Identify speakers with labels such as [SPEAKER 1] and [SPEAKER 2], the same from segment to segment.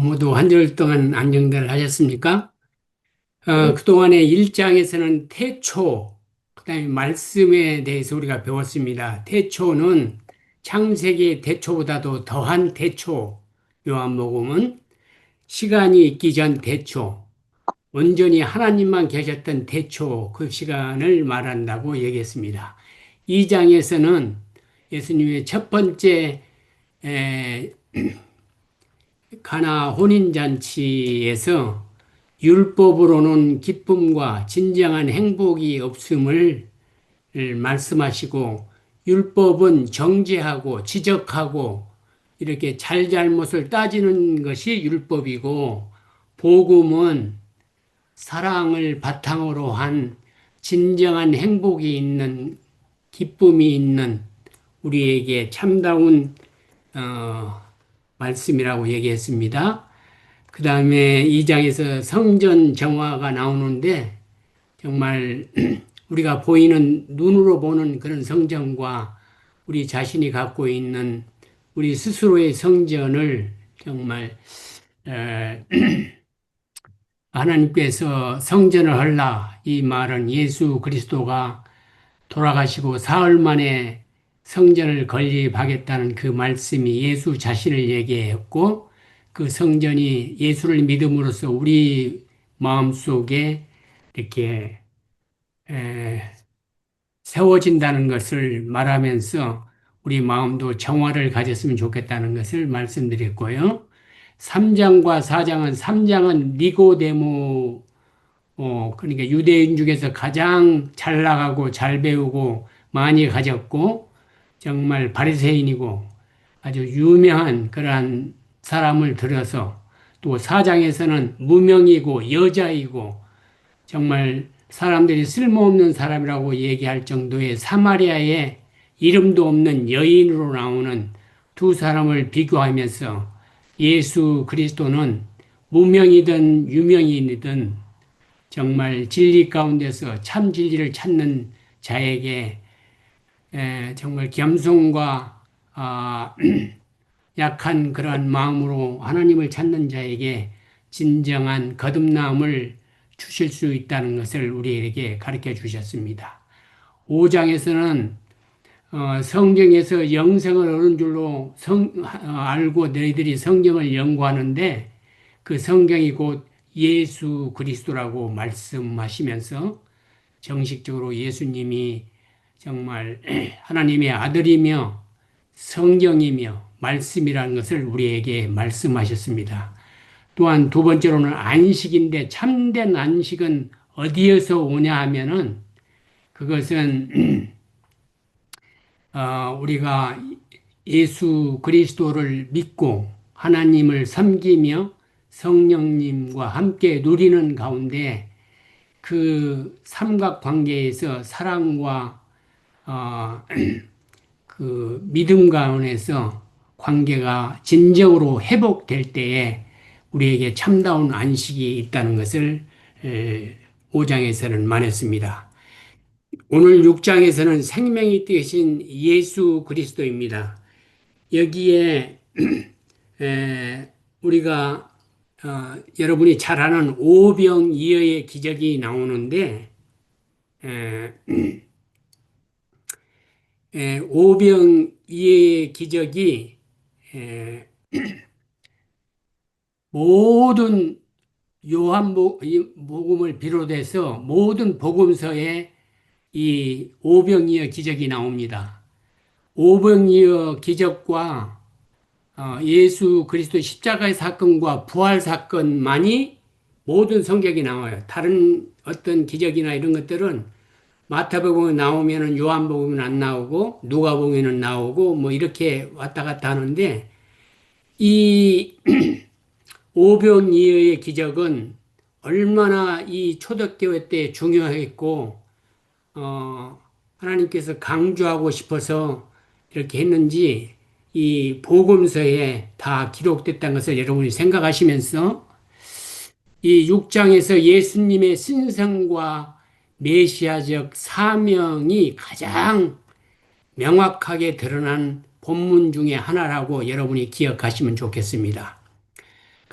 [SPEAKER 1] 모두 한 주일 동안 안녕들 하셨습니까?
[SPEAKER 2] 네,
[SPEAKER 1] 그동안의 일장에서는 태초, 그다음에 말씀에 대해서 우리가 배웠습니다. 태초는 창세기 태초보다도 더한 태초, 요한복음은 시간이 있기 전 태초, 온전히 하나님만 계셨던 태초, 그 시간을 말한다고 얘기했습니다. 이 장에서는 예수님의 첫 번째 가나 혼인잔치에서 율법으로는 기쁨과 진정한 행복이 없음을 말씀하시고, 율법은 정죄하고 지적하고 이렇게 잘잘못을 따지는 것이 율법이고, 복음은 사랑을 바탕으로 한 진정한 행복이 있는, 기쁨이 있는 우리에게 참다운 어, 말씀이라고 얘기했습니다. 그 다음에 이 장에서 성전 정화가 나오는데 정말 우리가 보이는 눈으로 보는 그런 성전과 우리 자신이 갖고 있는 우리 스스로의 성전을 정말 에, 하나님께서 성전을 헐라 이 말은 예수 그리스도가 돌아가시고 사흘 만에 성전을 건립하겠다는 그 말씀이 예수 자신을 얘기했고, 그 성전이 예수를 믿음으로써 우리 마음속에 이렇게 에, 세워진다는 것을 말하면서 우리 마음도 정화를 가졌으면 좋겠다는 것을 말씀드렸고요. 3장과 4장은 3장은 니고데모, 그러니까 유대인 중에서 가장 잘 나가고 잘 배우고 많이 가졌고 정말 바리새인이고 아주 유명한 그러한 사람을 들여서, 또 4장에서는 무명이고 여자이고 정말 사람들이 쓸모없는 사람이라고 얘기할 정도의 사마리아의 이름도 없는 여인으로 나오는 두 사람을 비교하면서 예수 그리스도는 무명이든 유명인이든 정말 진리 가운데서 참 진리를 찾는 자에게 정말 겸손과 약한 그러한 마음으로 하나님을 찾는 자에게 진정한 거듭남을 주실 수 있다는 것을 우리에게 가르쳐 주셨습니다. 5장에서는 성경에서 영생을 얻은 줄로 알고 너희들이 성경을 연구하는데 그 성경이 곧 예수 그리스도라고 말씀하시면서 정식적으로 예수님이 정말 하나님의 아들이며 성경이며 말씀이라는 것을 우리에게 말씀하셨습니다. 또한 두 번째로는 안식인데, 참된 안식은 어디에서 오냐 하면은 그것은 우리가 예수 그리스도를 믿고 하나님을 섬기며 성령님과 함께 누리는 가운데 그 삼각관계에서 사랑과 어, 그 믿음 가운데서 관계가 진정으로 회복될 때에 우리에게 참다운 안식이 있다는 것을 5장에서는 말했습니다. 오늘 6장에서는 생명이 되신 예수 그리스도입니다. 여기에 우리가 여러분이 잘 아는 오병이어의 기적이 나오는데, 에, 오병이어의 기적이 모든 요한복음을 비롯해서 모든 복음서에 이 오병이어 기적이 나옵니다. 오병이어 기적과 예수 그리스도 십자가의 사건과 부활 사건만이 모든 성경에 나와요. 다른 어떤 기적이나 이런 것들은 마태복음에 나오면은 요한복음은 안 나오고 누가복음에는 나오고 뭐 이렇게 왔다 갔다 하는데, 이 오병이어의 기적은 얼마나 이 초대교회 때 중요했고, 하나님께서 강조하고 싶어서 이렇게 했는지 이 복음서에 다 기록됐다는 것을 여러분이 생각하시면서 이 6장에서 예수님의 신성과 메시아적 사명이 가장 명확하게 드러난 본문 중에 하나라고 여러분이 기억하시면 좋겠습니다.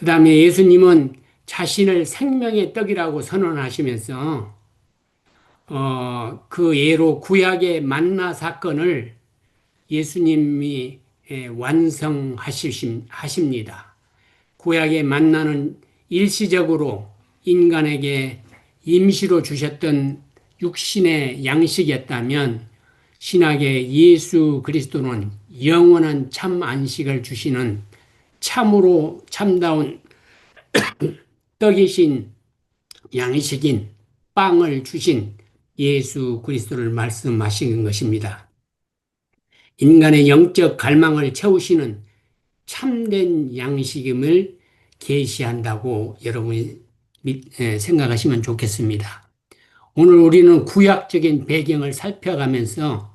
[SPEAKER 1] 다음에 예수님은 자신을 생명의 떡이라고 선언하시면서 그 예로 구약의 만나 사건을 예수님이 완성하십니다. 구약의 만나는 일시적으로 인간에게 임시로 주셨던 육신의 양식이었다면 신약의 예수 그리스도는 영원한 참 안식을 주시는 참으로 참다운 떡이신 양식인 빵을 주신 예수 그리스도를 말씀하신 것입니다. 인간의 영적 갈망을 채우시는 참된 양식임을 계시한다고 여러분이 생각하시면 좋겠습니다. 오늘 우리는 구약적인 배경을 살펴가면서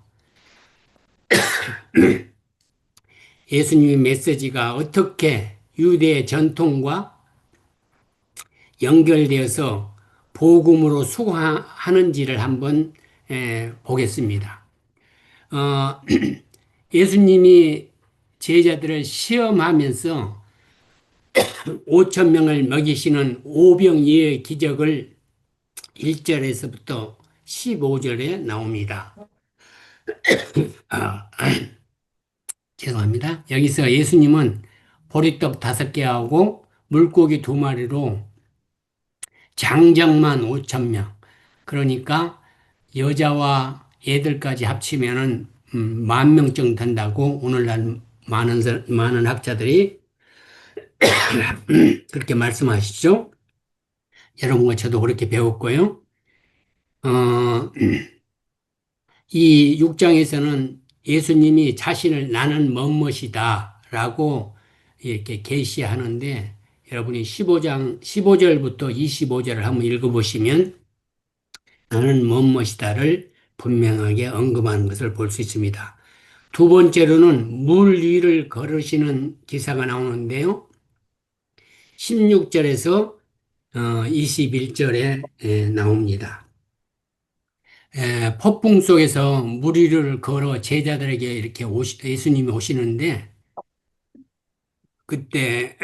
[SPEAKER 1] 예수님의 메시지가 어떻게 유대 전통과 연결되어서 복음으로 수강하는지를 한번 보겠습니다. 예수님이 제자들을 시험하면서 5천 명을 먹이시는 오병이의 기적을 1절에서부터 15절에 나옵니다. 죄송합니다. 여기서 예수님은 보리떡 5개하고 물고기 2마리로 장정만 5천 명. 그러니까 여자와 애들까지 합치면은 10,000명 정도 된다고 오늘날 많은 학자들이 그렇게 말씀하시죠. 여러분과 저도 그렇게 배웠고요. 이 6장에서는 예수님이 자신을 나는 뭐뭇이다 라고 이렇게 계시하는데 여러분이 15절부터 25절을 한번 읽어보시면 나는 뭐뭇이다를 분명하게 언급하는 것을 볼 수 있습니다. 두 번째로는 물 위를 걸으시는 기사가 나오는데요. 16절에서 21절에 나옵니다. 폭풍 속에서 물 위를 걸어 제자들에게 이렇게 예수님이 오시는데 그때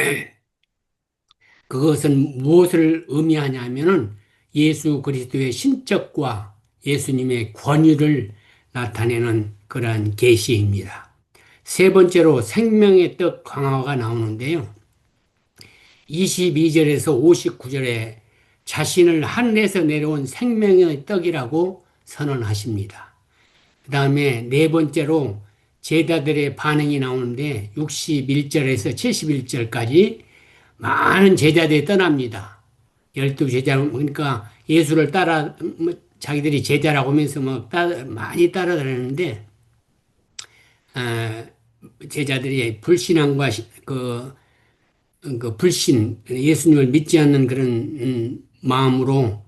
[SPEAKER 1] 그것은 무엇을 의미하냐면은 예수 그리스도의 신적과 예수님의 권위를 나타내는 그러한 계시입니다. 세 번째로 생명의 떡 강화가 나오는데요. 22절에서 59절에 자신을 하늘에서 내려온 생명의 떡이라고 선언하십니다. 그 다음에 네 번째로 제자들의 반응이 나오는데 61절에서 71절까지 많은 제자들이 떠납니다. 12제자, 그러니까 예수를 자기들이 제자라고 하면서 많이 따라다녔는데, 제자들이 불신앙과 그 불신, 예수님을 믿지 않는 그런 마음으로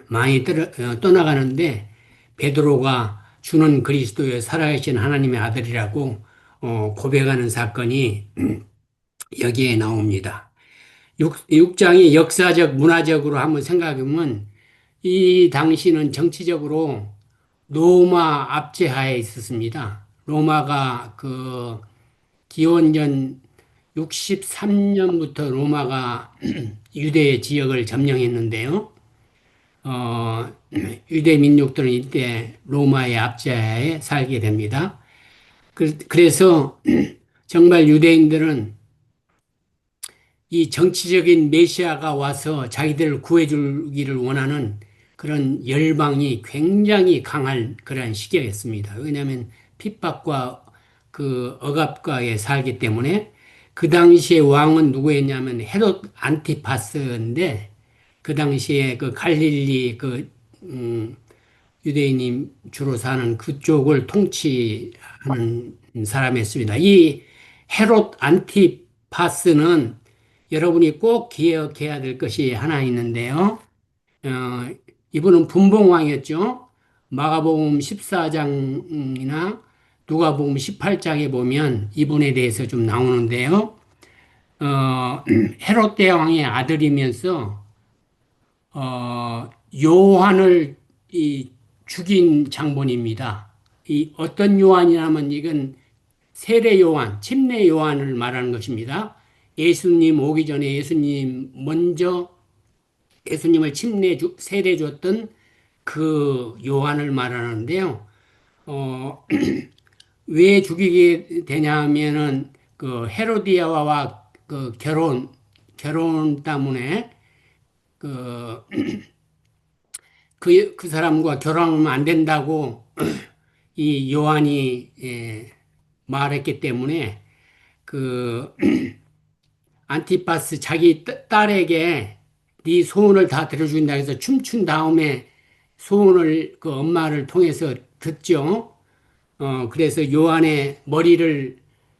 [SPEAKER 1] 많이 떠나가는데, 베드로가 주는 그리스도의 살아계신 하나님의 아들이라고 고백하는 사건이 여기에 나옵니다. 6장이 역사적, 문화적으로 한번 생각해보면 이 당시는 정치적으로 로마 압제하에 있었습니다. 로마가 기원전 63년부터 로마가 유대 지역을 점령했는데요. 유대 민족들은 이때 로마의 압제하에 살게 됩니다. 그래서 정말 유대인들은 이 정치적인 메시아가 와서 자기들을 구해주기를 원하는 그런 열방이 굉장히 강한 그런 시기였습니다. 왜냐하면 핍박과 그 억압과에 살기 때문에 그 당시에 왕은 누구였냐면 헤롯 안티파스인데 그 당시에 그 갈릴리 유대인이 주로 사는 그쪽을 통치하는 사람이었습니다. 이 헤롯 안티파스는 여러분이 꼭 기억해야 될 것이 하나 있는데요. 이분은 분봉왕이었죠. 마가복음 14장이나 누가복음 18장에 보면 이분에 대해서 좀 나오는데요. 헤롯 대왕의 아들이면서 요한을 죽인 장본입니다. 이 어떤 요한이냐면 이건 세례 요한, 침례 요한을 말하는 것입니다. 예수님 오기 전에 예수님 먼저 예수님을 세례 줬던 그 요한을 말하는데요. 어, 왜 죽이게 되냐면은 그 헤로디아와 그 결혼 때문에 그, 그 사람과 결혼하면 안 된다고 이 요한이 말했기 때문에 그 안티파스 자기 딸에게 네 소원을 다 들어준다 해서 춤춘 다음에 소원을 그 엄마를 통해서 듣죠. 그래서 요한의 머리를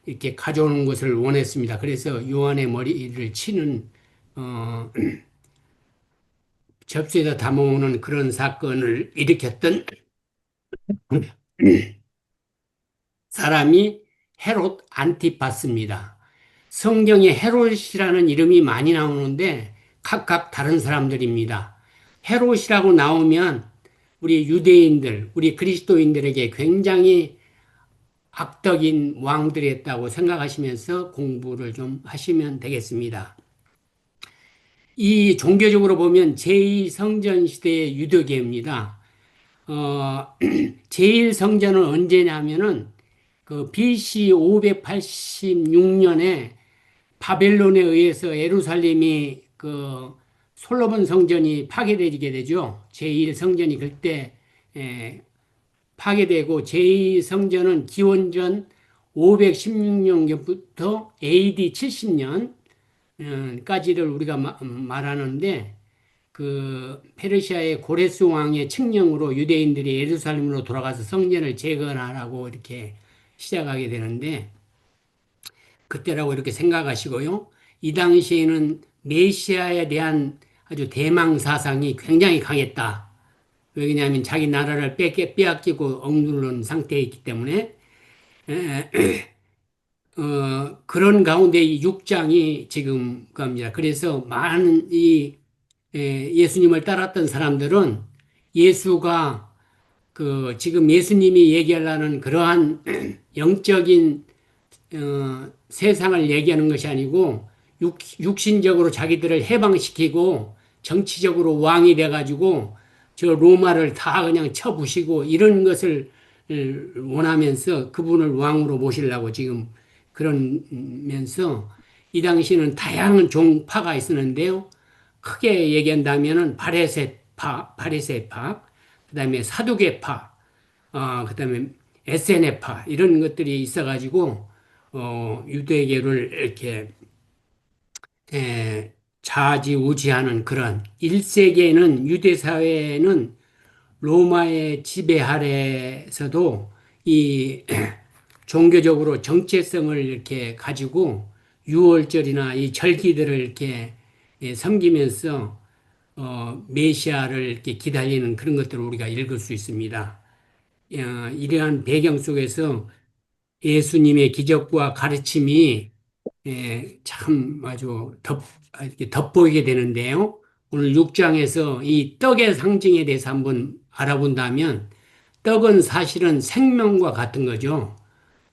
[SPEAKER 1] 이렇게 가져오는 것을 원했습니다. 그래서 요한의 머리를 치는 어, 접시에다 담아오는 그런 사건을 일으켰던 사람이 헤롯 안티파스입니다. 성경에 헤롯이라는 이름이 많이 나오는데 각각 다른 사람들입니다. 헤롯이라고 나오면 우리 유대인들, 우리 그리스도인들에게 굉장히 악덕인 왕들이었다고 생각하시면서 공부를 좀 하시면 되겠습니다. 이 종교적으로 보면 제2성전 시대의 유대교입니다. 제1성전은 언제냐면은 그 BC 586년에 바벨론에 의해서 예루살렘이 그 솔로몬 성전이 파괴되게 되죠. 제1성전이 그때 에, 파괴되고 제2성전은 기원전 516년부터 AD 70년까지를 우리가 말하는데 그 페르시아의 고레스 왕의 칙령으로 유대인들이 예루살렘으로 돌아가서 성전을 재건하라고 이렇게 시작하게 되는데 그때라고 이렇게 생각하시고요. 이 당시에는 메시아에 대한 아주 대망 사상이 굉장히 강했다. 왜냐하면 자기 나라를 빼앗기고 억누른 상태에 있기 때문에 그런 가운데 이 6장이 지금 겁니다. 그래서 많은 예수님을 따랐던 사람들은 예수가 그 지금 예수님이 얘기하려는 그러한 영적인 세상을 얘기하는 것이 아니고 육신적으로 자기들을 해방시키고 정치적으로 왕이 돼가지고 저 로마를 다 그냥 쳐부시고 이런 것을 원하면서 그분을 왕으로 모시려고 지금 그러면서 이 당시에는 다양한 종파가 있었는데요. 크게 얘기한다면은 바리새파, 그다음에 사두개파, 그다음에 에세네파 이런 것들이 있어가지고 유대교를 이렇게 좌지우지하는 그런 1세기에는 유대 사회는 로마의 지배 아래에서도 이 종교적으로 정체성을 이렇게 가지고 유월절이나 이 절기들을 이렇게 섬기면서 메시아를 이렇게 기다리는 그런 것들을 우리가 읽을 수 있습니다. 이러한 배경 속에서 예수님의 기적과 가르침이 참 아주 이렇게 돋보이게 되는데요. 오늘 6장에서 이 떡의 상징에 대해서 한번 알아본다면 떡은 사실은 생명과 같은 거죠.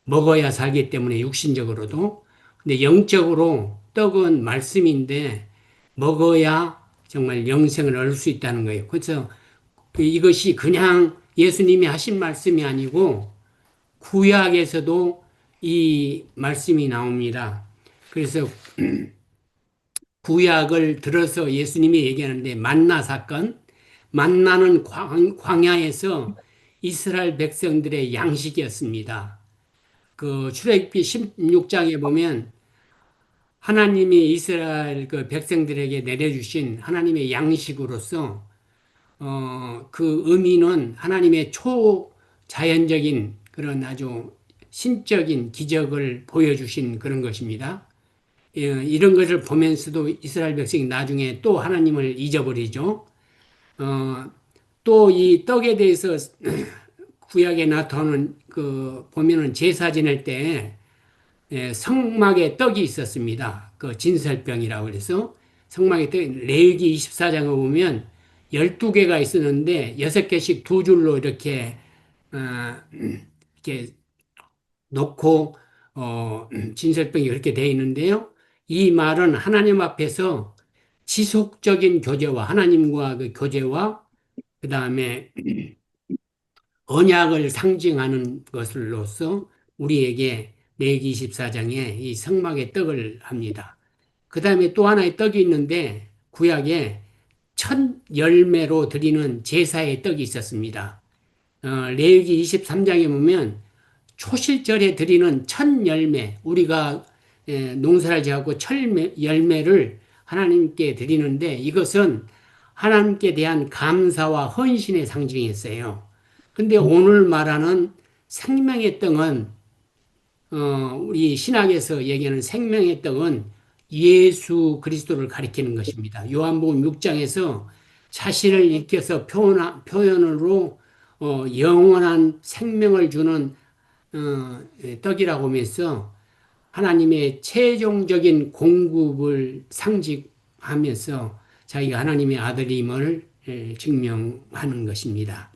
[SPEAKER 1] 먹어야 살기 때문에 육신적으로도. 근데 영적으로 떡은 말씀인데 먹어야 정말 영생을 얻을 수 있다는 거예요. 그래서 이것이 그냥 예수님이 하신 말씀이 아니고 구약에서도 이 말씀이 나옵니다. 그래서 구약을 들어서 예수님이 얘기하는데 만나 사건, 만나는 광야에서 이스라엘 백성들의 양식이었습니다. 그 출애굽기 16장에 보면 하나님이 이스라엘 그 백성들에게 내려주신 하나님의 양식으로서 그 의미는 하나님의 초자연적인 그런 아주 신적인 기적을 보여주신 그런 것입니다. 이런 것을 보면서도 이스라엘 백성이 나중에 또 하나님을 잊어버리죠. 또 이 떡에 대해서 구약에 나타나는 그 보면은 제사 지낼 때 성막에 떡이 있었습니다. 그 진설병이라고 그래서 성막에 떡 레위기 24장을 보면 12개가 있었는데 6개씩 두 줄로 어, 이렇게 놓고 진설병이 그렇게 되어 있는데요. 이 말은 하나님 앞에서 지속적인 교제와 하나님과 그 교제와 그 다음에 언약을 상징하는 것으로서 우리에게 레위기 24장에 이 성막의 떡을 합니다. 그 다음에 또 하나의 떡이 있는데 구약에 첫 열매로 드리는 제사의 떡이 있었습니다. 레위기 23장에 보면 초실절에 드리는 첫 열매, 우리가 농사를 지어갖고 첫 열매를 하나님께 드리는데 이것은 하나님께 대한 감사와 헌신의 상징이었어요. 근데 오늘 말하는 생명의 떡은 우리 신학에서 얘기하는 생명의 떡은 예수 그리스도를 가리키는 것입니다. 요한복음 6장에서 자신을 일깨서 표현으로 영원한 생명을 주는 떡이라고 하면서 하나님의 최종적인 공급을 상징하면서 자기가 하나님의 아들임을 증명하는 것입니다.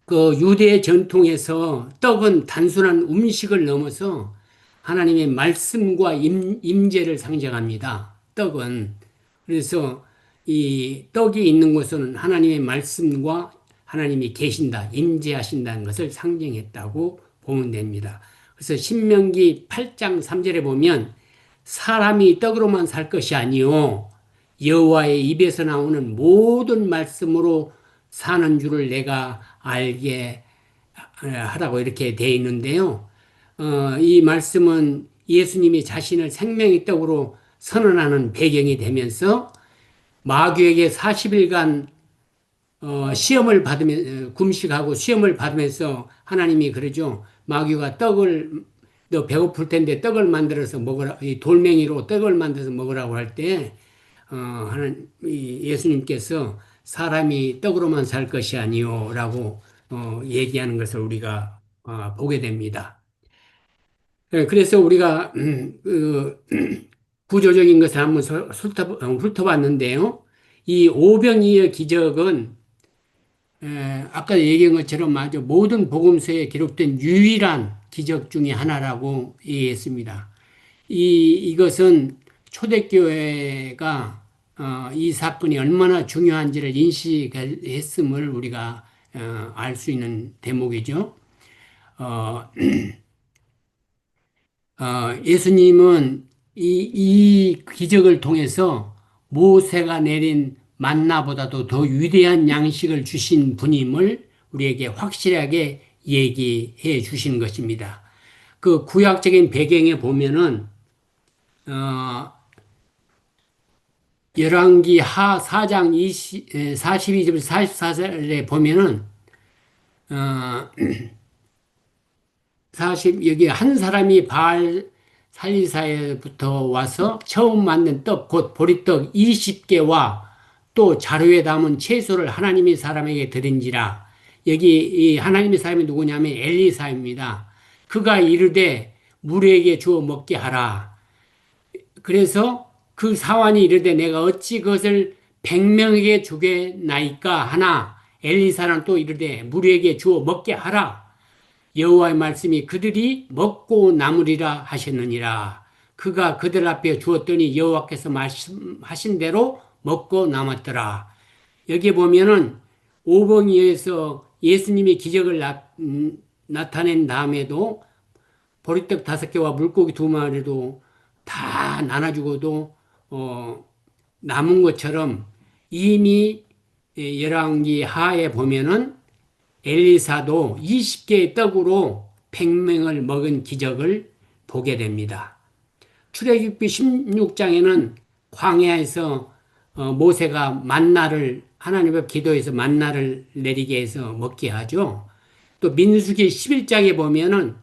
[SPEAKER 1] 그 유대 전통에서 떡은 단순한 음식을 넘어서 하나님의 말씀과 임재를 상징합니다. 떡은. 그래서 이 떡이 있는 곳은 하나님의 말씀과 하나님이 계신다, 임재하신다는 것을 상징했다고 보면 됩니다. 그래서 신명기 8장 3절에 보면 사람이 떡으로만 살 것이 아니요 여호와의 입에서 나오는 모든 말씀으로 사는 줄을 내가 알게 하라고 이렇게 되어 있는데요. 이 말씀은 예수님이 자신을 생명의 떡으로 선언하는 배경이 되면서 마귀에게 40일간 시험을 받으면 금식하고 시험을 받으면서 하나님이 그러죠. 마귀가 떡을 너 배고플 텐데 떡을 만들어서 먹으라 이 돌멩이로 떡을 만들어서 먹으라고 할 때 하나님 예수님께서 사람이 떡으로만 살 것이 아니요라고 얘기하는 것을 우리가 보게 됩니다. 그래서 우리가 구조적인 것을 한번 훑어봤는데요. 이 오병이의 기적은 아까 얘기한 것처럼 아주 모든 복음서에 기록된 유일한 기적 중에 하나라고 얘기했습니다. 이것은 초대교회가 이 사건이 얼마나 중요한지를 인식했음을 우리가 알 수 있는 대목이죠. 어, 예수님은 이 기적을 통해서 모세가 내린 만나보다도 더 위대한 양식을 주신 분임을 우리에게 확실하게 얘기해 주신 것입니다. 그 구약적인 배경에 보면은 어, 열왕기 하 4장 42절 44절에 보면은 어, 여기 한 사람이 바알 살리사에부터 와서 처음 만든 떡, 곧 보리떡 20개와 또 자루에 담은 채소를 하나님의 사람에게 드린지라. 여기 이 하나님의 사람이 누구냐면 엘리사입니다. 그가 이르되 무리에게 주어 먹게 하라. 그래서 그 사환이 이르되 내가 어찌 그것을 100명에게 주겠나이까 하나 엘리사는 또 이르되 무리에게 주어 먹게 하라. 여호와의 말씀이 그들이 먹고 남으리라 하셨느니라. 그가 그들 앞에 주었더니 여호와께서 말씀하신 대로 먹고 남았더라. 여기 보면은 오병이어에서 예수님이 기적을 나타낸 다음에도 보리떡 5개와 물고기 2마리도 다 나눠주고도 남은 것처럼 이미 열왕기 하에 보면은 엘리사도 20개의 떡으로 100명을 먹은 기적을 보게 됩니다. 출애굽기 16장에는 광야에서 모세가 만나를 하나님 앞 기도해서 만나를 내리게 해서 먹게 하죠. 또 민수기 11장에 보면은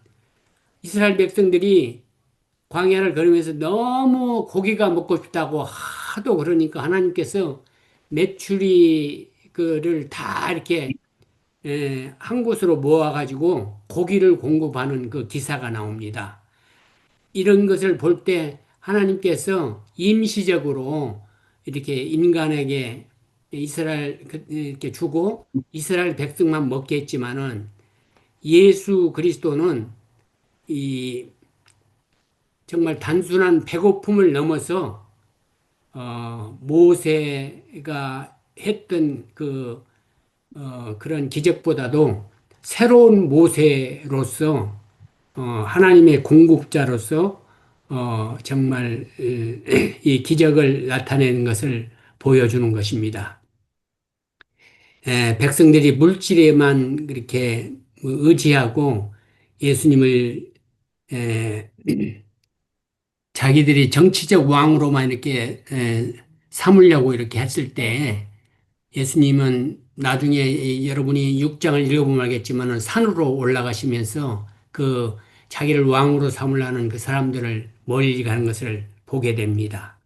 [SPEAKER 1] 이스라엘 백성들이 광야를 걸으면서 너무 고기가 먹고 싶다고 하도 그러니까 하나님께서 메추리 그를 다 이렇게 한 곳으로 모아가지고 고기를 공급하는 그 기사가 나옵니다. 이런 것을 볼 때 하나님께서 임시적으로 이렇게 인간에게 이스라엘 이렇게 주고 이스라엘 백성만 먹게 했지만은 예수 그리스도는 이 정말 단순한 배고픔을 넘어서 모세가 했던 그런 기적보다도 새로운 모세로서 하나님의 공급자로서 정말 이 기적을 나타내는 것을 보여주는 것입니다. 백성들이 물질에만 그렇게 의지하고 예수님을 에, 자기들이 정치적 왕으로만 이렇게 삼으려고 이렇게 했을 때 예수님은 나중에 여러분이 6장을 읽어보면 알겠지만 산으로 올라가시면서 그 자기를 왕으로 삼으려는 그 사람들을 멀리 가는 것을 보게 됩니다.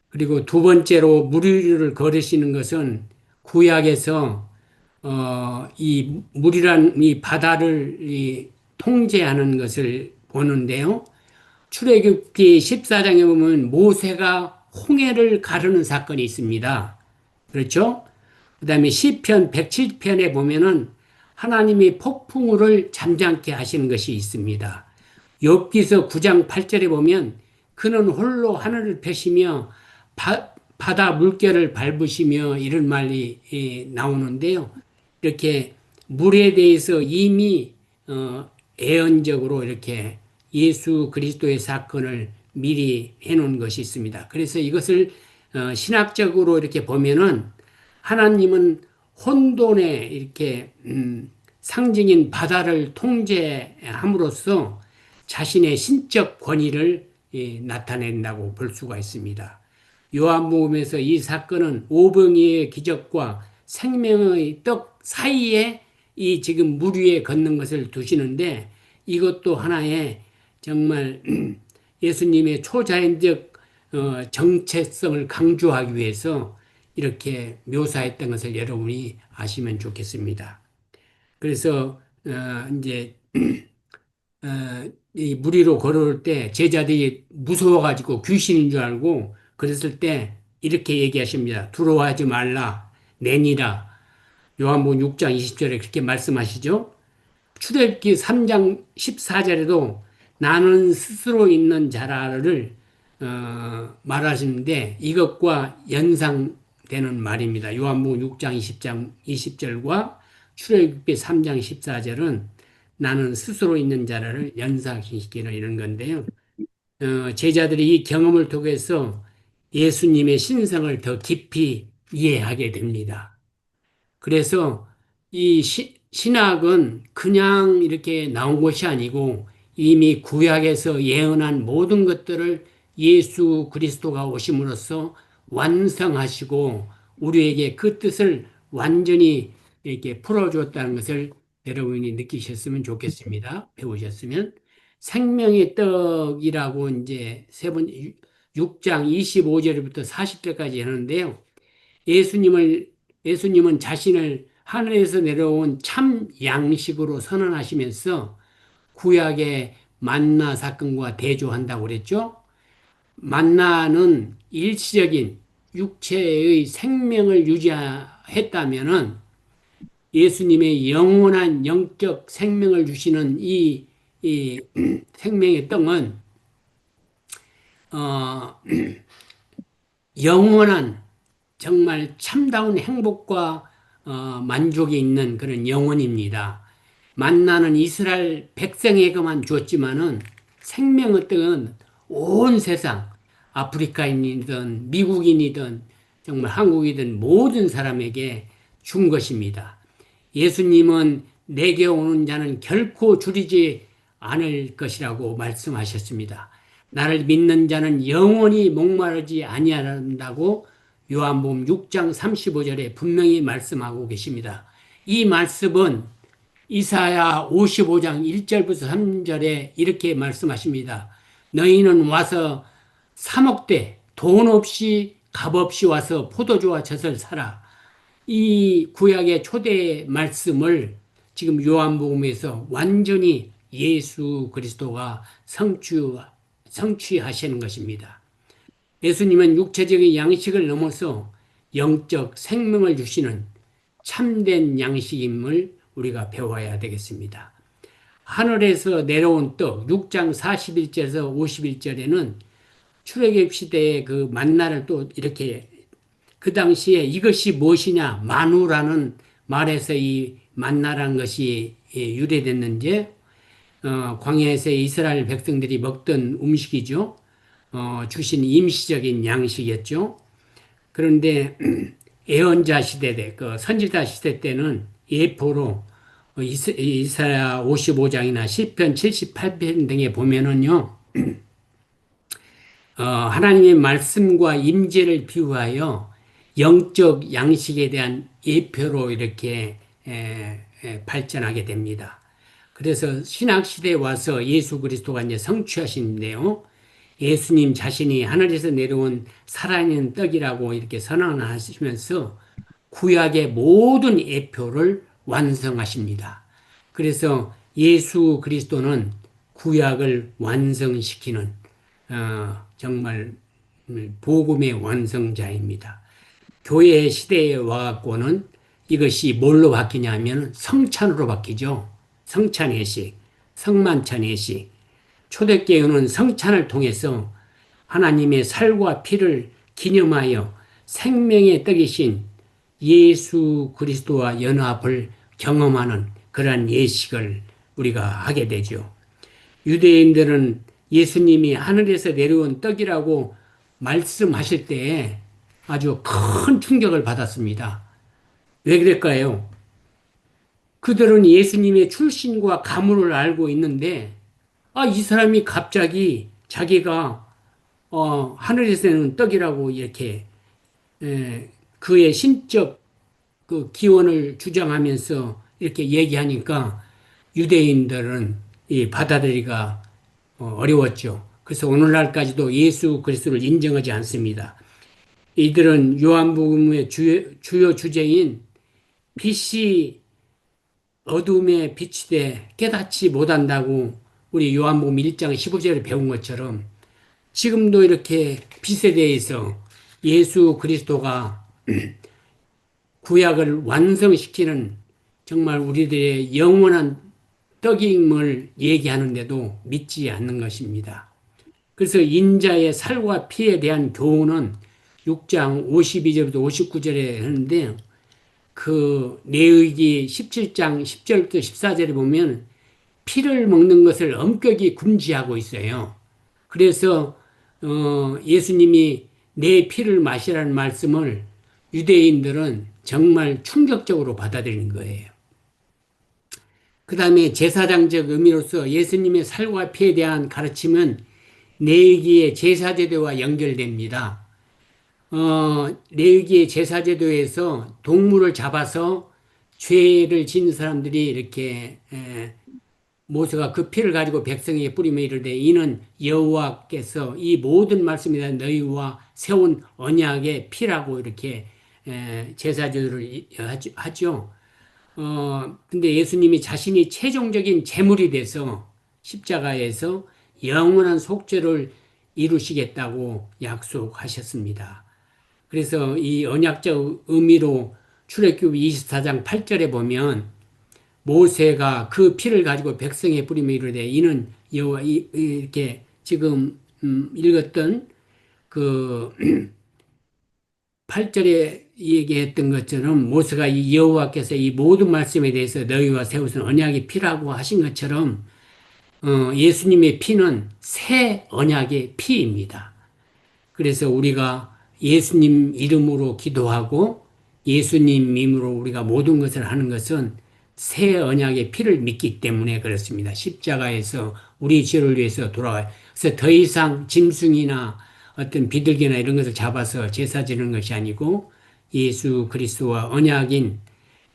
[SPEAKER 1] 그리고 두 번째로 무리를 걸으시는 것은 구약에서 이 물이란 이 바다를 통제하는 것을 보는데요. 출애굽기 14장에 보면 모세가 홍해를 가르는 사건이 있습니다. 그렇죠? 그다음에 시편 107편에 보면은 하나님이 폭풍우를 잠잠케 하시는 것이 있습니다. 욥기서 9장 8절에 보면 그는 홀로 하늘을 펴시며 바다 물결을 밟으시며 이런 말이 나오는데요. 이렇게 물에 대해서 이미 예언적으로 이렇게 예수 그리스도의 사건을 미리 해놓은 것이 있습니다. 그래서 이것을 신학적으로 이렇게 보면은 하나님은 혼돈의 이렇게 상징인 바다를 통제함으로써 자신의 신적 권위를 나타낸다고 볼 수가 있습니다. 요한복음에서 이 사건은 오병이의 기적과 생명의 떡 사이에 이 지금 물 위에 걷는 것을 두시는데 이것도 하나의 정말 예수님의 초자연적 정체성을 강조하기 위해서 이렇게 묘사했던 것을 여러분이 아시면 좋겠습니다. 그래서 이제 이 무리로 걸어올 때 제자들이 무서워가지고 귀신인 줄 알고 그랬을 때 이렇게 얘기하십니다. 두려워하지 말라 내니라. 요한복음 6장 20절에 그렇게 말씀하시죠. 출애굽기 3장 14절에도 나는 스스로 있는 자라를 말하시는데 이것과 연상되는 말입니다. 요한복음 6장 20절과 출애굽기 3장 14절은 나는 스스로 있는 자라를 연상시키는 이런 건데요. 제자들이 이 경험을 통해서 예수님의 신성을 더 깊이 이해하게 됩니다. 그래서 이 신학은 그냥 이렇게 나온 것이 아니고 이미 구약에서 예언한 모든 것들을 예수 그리스도가 오심으로써 완성하시고 우리에게 그 뜻을 완전히 이렇게 풀어주었다는 것을 여러분이 느끼셨으면 좋겠습니다. 배우셨으면. 생명의 떡이라고 이제 6장 25절부터 40절까지 하는데요. 예수님은 자신을 하늘에서 내려온 참 양식으로 선언하시면서 구약의 만나 사건과 대조한다고 그랬죠. 만나는 일시적인 육체의 생명을 유지했다면은 예수님의 영원한 영적 생명을 주시는 이 생명의 떡은 영원한 정말 참다운 행복과 만족이 있는 그런 영혼입니다. 만나는 이스라엘 백성에게만 주었지만은 생명의 떡은 온 세상 아프리카인이든 미국인이든 정말 한국이든 모든 사람에게 준 것입니다. 예수님은 내게 오는 자는 결코 줄이지 않을 것이라고 말씀하셨습니다. 나를 믿는 자는 영원히 목마르지 아니한다고 요한복음 6장 35절에 분명히 말씀하고 계십니다. 이 말씀은 이사야 55장 1절부터 3절에 이렇게 말씀하십니다. 너희는 와서 사 먹되 돈 없이 값 없이 와서 포도주와 젖을 사라. 이 구약의 초대 말씀을 지금 요한복음에서 완전히 예수 그리스도가 성취하시는 것입니다. 예수님은 육체적인 양식을 넘어서 영적 생명을 주시는 참된 양식임을 우리가 배워야 되겠습니다. 하늘에서 내려온 떡 6장 41절에서 51절에는 출애굽 시대의 그 만나를 또 이렇게 그 당시에 이것이 무엇이냐 마누라는 말에서 이 만나란 것이 유래됐는지 광야에서 이스라엘 백성들이 먹던 음식이죠. 주신 임시적인 양식이었죠. 그런데 예언자 시대 때, 그 선지자 시대 때는 예포로 이사야 55장이나 시편 78편 등에 보면은요, 하나님의 말씀과 임재를 비유하여 영적 양식에 대한 예표로 이렇게 발전하게 됩니다. 그래서 신약 시대에 와서 예수 그리스도가 이제 성취하시는데요. 예수님 자신이 하늘에서 내려온 살아있는 떡이라고 이렇게 선언하시면서 구약의 모든 예표를 완성하십니다. 그래서 예수 그리스도는 구약을 완성시키는 정말 복음의 완성자입니다. 교회 시대에 와갖고는 이것이 뭘로 바뀌냐면 성찬으로 바뀌죠. 성찬예식, 성만찬예식. 초대교회는 성찬을 통해서 하나님의 살과 피를 기념하여 생명의 떡이신 예수 그리스도와 연합을 경험하는 그러한 예식을 우리가 하게 되죠. 유대인들은 예수님이 하늘에서 내려온 떡이라고 말씀하실 때 아주 큰 충격을 받았습니다. 왜 그럴까요? 그들은 예수님의 출신과 가문을 알고 있는데, 이 사람이 갑자기 자기가 하늘에서는 떡이라고 이렇게 그의 신적 그 기원을 주장하면서 이렇게 얘기하니까 유대인들은 받아들이기가 어려웠죠. 그래서 오늘날까지도 예수 그리스도를 인정하지 않습니다. 이들은 요한복음의 주요 주제인 빛이 어둠에 빛이 돼 깨닫지 못한다고 우리 요한복음 1장 15절에 배운 것처럼 지금도 이렇게 빛에 대해서 예수 그리스도가 구약을 완성시키는 정말 우리들의 영원한 떡임을 얘기하는데도 믿지 않는 것입니다. 그래서 인자의 살과 피에 대한 교훈은 6장 52절부터 59절에 하는데 그 레위기 17장 10절부터 14절에 보면 피를 먹는 것을 엄격히 금지하고 있어요. 그래서 예수님이 내 피를 마시라는 말씀을 유대인들은 정말 충격적으로 받아들인 거예요. 그 다음에 제사장적 의미로서 예수님의 살과 피에 대한 가르침은 레위기의 제사제도와 연결됩니다. 레위기의 제사제도에서 동물을 잡아서 죄를 지은 사람들이 이렇게 모세가 그 피를 가지고 백성에게 뿌리며 이르되 이는 여호와께서 이 모든 말씀에 대한 너희와 세운 언약의 피라고 이렇게 제사제도를 하죠. 근데 예수님이 자신이 최종적인 제물이 돼서 십자가에서 영원한 속죄를 이루시겠다고 약속하셨습니다. 그래서 이 언약적 의미로 출애굽기 24장 8절에 보면 모세가 그 피를 가지고 백성에 뿌리며 이르되 이는 여호와 이렇게 지금 읽었던 그 8절에 얘기했던 것처럼 모세가 이 여호와께서 이 모든 말씀에 대해서 너희와 세우신 언약의 피라고 하신 것처럼 예수님의 피는 새 언약의 피입니다. 그래서 우리가 예수님 이름으로 기도하고 예수님 이름으로 우리가 모든 것을 하는 것은 새 언약의 피를 믿기 때문에 그렇습니다. 십자가에서 우리 죄를 위해서 돌아가요. 그래서 더 이상 짐승이나 어떤 비둘기나 이런 것을 잡아서 제사 지는 것이 아니고 예수 그리스도와 언약인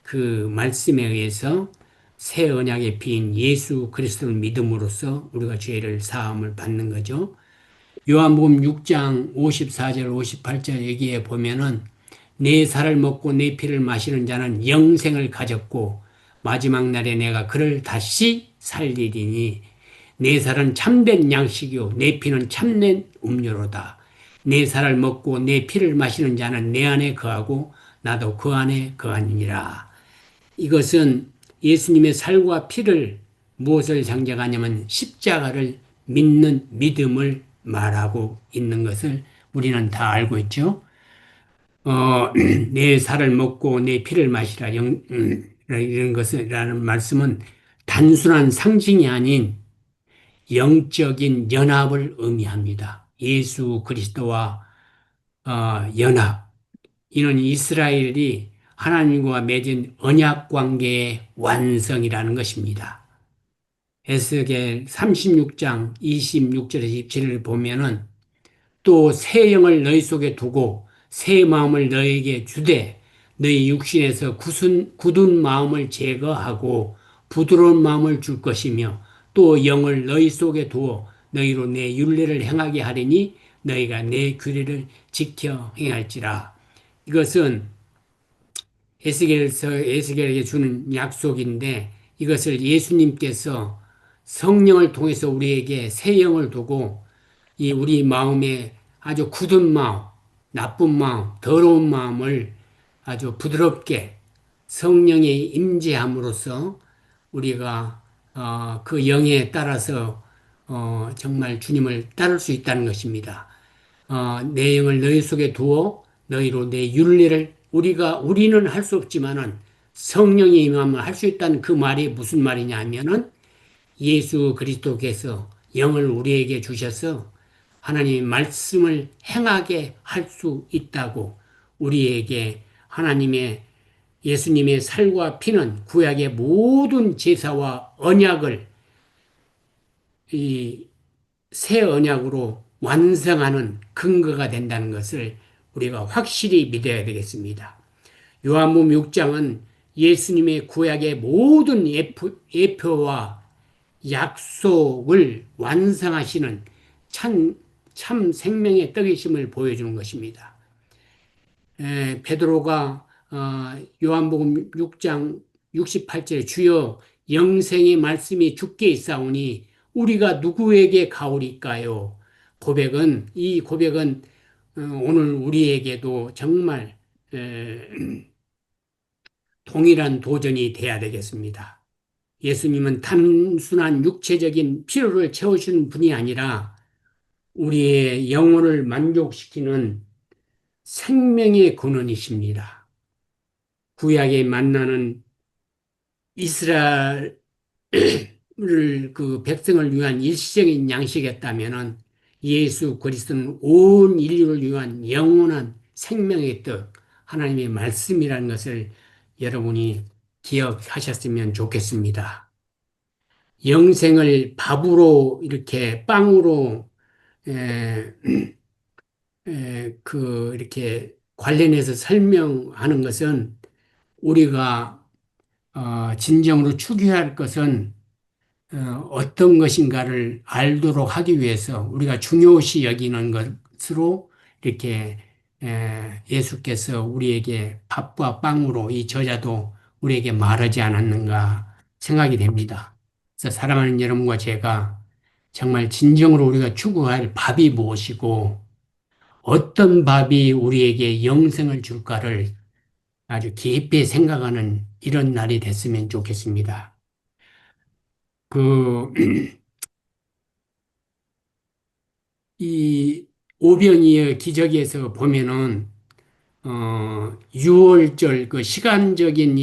[SPEAKER 1] 그 말씀에 의해서 새 언약의 피인 예수 그리스도를 믿음으로써 우리가 죄를 사함을 받는 거죠. 요한복음 6장 54절 58절 얘기에 보면은 내 살을 먹고 내 피를 마시는 자는 영생을 가졌고 마지막 날에 내가 그를 다시 살리리니 내 살은 참된 양식이요 내 피는 참된 음료로다. 내 살을 먹고 내 피를 마시는 자는 내 안에 거하고 나도 그 안에 거하니라. 이것은 예수님의 살과 피를 무엇을 상징하냐면 십자가를 믿는 믿음을 말하고 있는 것을 우리는 다 알고 있죠. 내 살을 먹고 내 피를 마시라 이런 것이라는 말씀은 단순한 상징이 아닌 영적인 연합을 의미합니다. 예수 그리스도와 연합. 이는 이스라엘이 하나님과 맺은 언약 관계의 완성이라는 것입니다. 에스겔 36장 26절에서 27절을 보면은 또 새 영을 너희 속에 두고 새 마음을 너희에게 주되 너희 육신에서 굳은 마음을 제거하고 부드러운 마음을 줄 것이며 또 영을 너희 속에 두어 너희로 내 율례를 행하게 하리니 너희가 내 규례를 지켜 행할지라. 이것은 에스겔에게 주는 약속인데 이것을 예수님께서 성령을 통해서 우리에게 새 영을 두고 이 우리 마음에 아주 굳은 마음, 나쁜 마음, 더러운 마음을 아주 부드럽게 성령의 임재함으로써 우리가 그 영에 따라서 정말 주님을 따를 수 있다는 것입니다. 내 영을 너희 속에 두어 너희로 내 율례를 우리는 할 수 없지만은 성령이 임하면 할 수 있다는 그 말이 무슨 말이냐 하면은 예수 그리스도께서 영을 우리에게 주셔서 하나님의 말씀을 행하게 할 수 있다고 우리에게 하나님의 예수님의 살과 피는 구약의 모든 제사와 언약을 이 새 언약으로 완성하는 근거가 된다는 것을 우리가 확실히 믿어야 되겠습니다. 요한복음 6장은 예수님의 구약의 모든 예표와 약속을 완성하시는 참 생명의 떡이심을 보여주는 것입니다. 베드로가 요한복음 6장 68절에 주여 영생의 말씀이 주께 있사오니 우리가 누구에게 가오리까요? 이 고백은 오늘 우리에게도 정말 동일한 도전이 돼야 되겠습니다. 예수님은 단순한 육체적인 필요를 채우시는 분이 아니라 우리의 영혼을 만족시키는 생명의 근원이십니다. 구약에 만나는 이스라엘을 그 백성을 위한 일시적인 양식이었다면은 예수 그리스도는 온 인류를 위한 영원한 생명의 떡, 하나님의 말씀이라는 것을 여러분이 기억하셨으면 좋겠습니다. 영생을 밥으로 이렇게 빵으로 에, 이렇게 관련해서 설명하는 것은 우리가 진정으로 추구할 것은 어떤 것인가를 알도록 하기 위해서 우리가 중요시 여기는 것으로 이렇게 예수께서 우리에게 밥과 빵으로 이 저자도 우리에게 말하지 않았는가 생각이 됩니다. 그래서 사랑하는 여러분과 제가 정말 진정으로 우리가 추구할 밥이 무엇이고 어떤 밥이 우리에게 영생을 줄까를 아주 깊이 생각하는 이런 날이 됐으면 좋겠습니다. 그, 이 오병이의 기적에서 보면은, 6월절 그 시간적인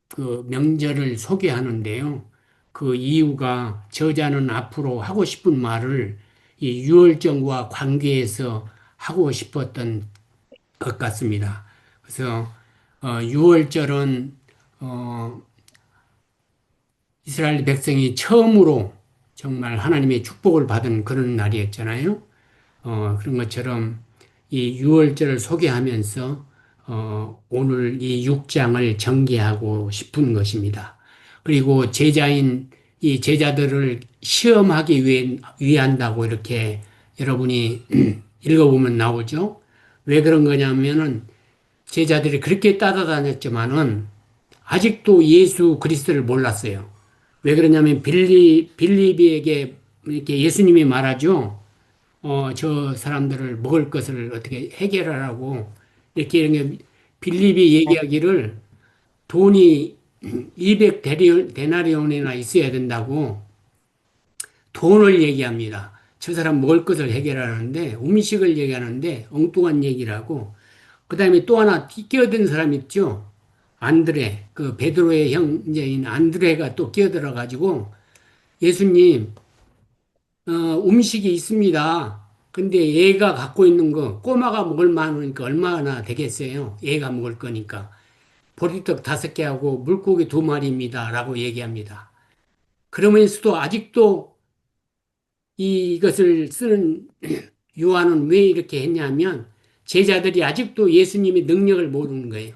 [SPEAKER 1] 그 명절을 소개하는데요. 그 이유가 저자는 앞으로 하고 싶은 말을 이 6월절과 관계해서 하고 싶었던 것 같습니다. 그래서 6월절은 이스라엘 백성이 처음으로 정말 하나님의 축복을 받은 그런 날이었잖아요. 그런 것처럼 이 6월절을 소개하면서 오늘 이 6장을 전개하고 싶은 것입니다. 그리고 이 제자들을 시험하기 위한다고 이렇게 여러분이 읽어보면 나오죠. 왜 그런 거냐면은 제자들이 그렇게 따라다녔지만은 아직도 예수 그리스도를 몰랐어요. 왜 그러냐면 빌립에게 이렇게 예수님이 말하죠. 저 사람들을 먹을 것을 어떻게 해결하라고 이렇게 이런 게 빌립이 얘기하기를 돈이 200 데나리온이나 있어야 된다고 돈을 얘기합니다. 저 사람 먹을 것을 해결하는데 음식을 얘기하는데 엉뚱한 얘기라고. 그다음에 또 하나 끼어든 사람 있죠. 안드레, 그 베드로의 형제인 안드레가 또 끼어들어 가지고 예수님 음식이 있습니다. 근데 얘가 갖고 있는 거 꼬마가 먹을 만하니까 얼마나 되겠어요? 얘가 먹을 거니까. 보리떡 5개하고 물고기 2마리입니다라고 얘기합니다. 그러면서도 아직도 이것을 쓰는 요한은 왜 이렇게 했냐면 제자들이 아직도 예수님의 능력을 모르는 거예요.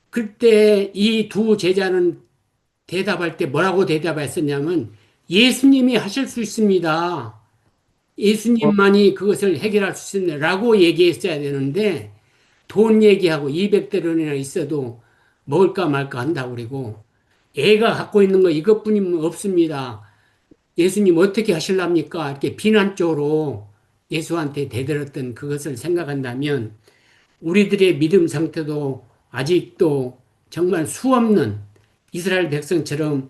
[SPEAKER 1] 그때 이 두 제자는 대답할 때 뭐라고 대답했었냐면 예수님이 하실 수 있습니다. 예수님만이 그것을 해결할 수 있습니다라고 얘기했어야 되는데 돈 얘기하고 200대론이나 있어도 먹을까 말까 한다고 그러고 애가 갖고 있는 거 이것뿐이면 없습니다. 예수님 어떻게 하실랍니까? 이렇게 비난적으로 예수한테 대들었던 그것을 생각한다면 우리들의 믿음 상태도 아직도 정말 수없는 이스라엘 백성처럼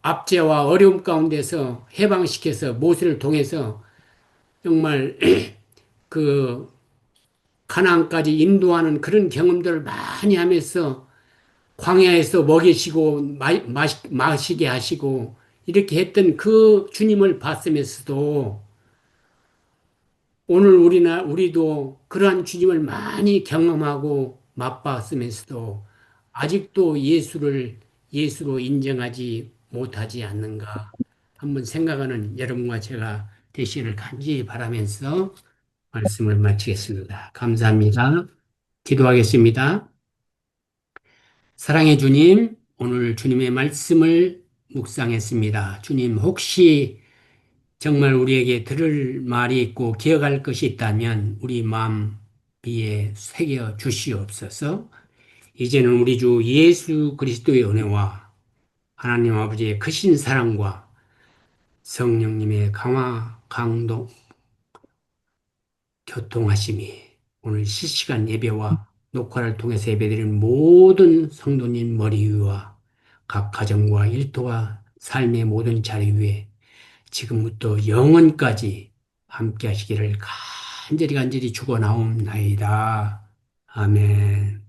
[SPEAKER 1] 압제와 어려움 가운데서 해방시켜서 모세를 통해서 정말 그 가나안까지 인도하는 그런 경험들을 많이 하면서 광야에서 먹이시고 마시게 하시고 이렇게 했던 그 주님을 봤으면서도 오늘 우리도 그러한 주님을 많이 경험하고 맛봤으면서도 아직도 예수로 인정하지 못하지 않는가 한번 생각하는 여러분과 제가 되시기를 간절히 바라면서 말씀을 마치겠습니다. 감사합니다. 기도하겠습니다. 사랑해 주님, 오늘 주님의 말씀을 묵상했습니다. 주님, 혹시 정말 우리에게 들을 말이 있고 기억할 것이 있다면 우리 마음 위에 새겨 주시옵소서. 이제는 우리 주 예수 그리스도의 은혜와 하나님 아버지의 크신 사랑과 성령님의 강화, 강동, 교통하심이 오늘 실시간 예배와 녹화를 통해서 예배드리는 모든 성도님 머리 위와 각 가정과 일터와 삶의 모든 자리 위에 지금부터 영원까지 함께 하시기를 간절히 간절히 축원하옵나이다. 아멘.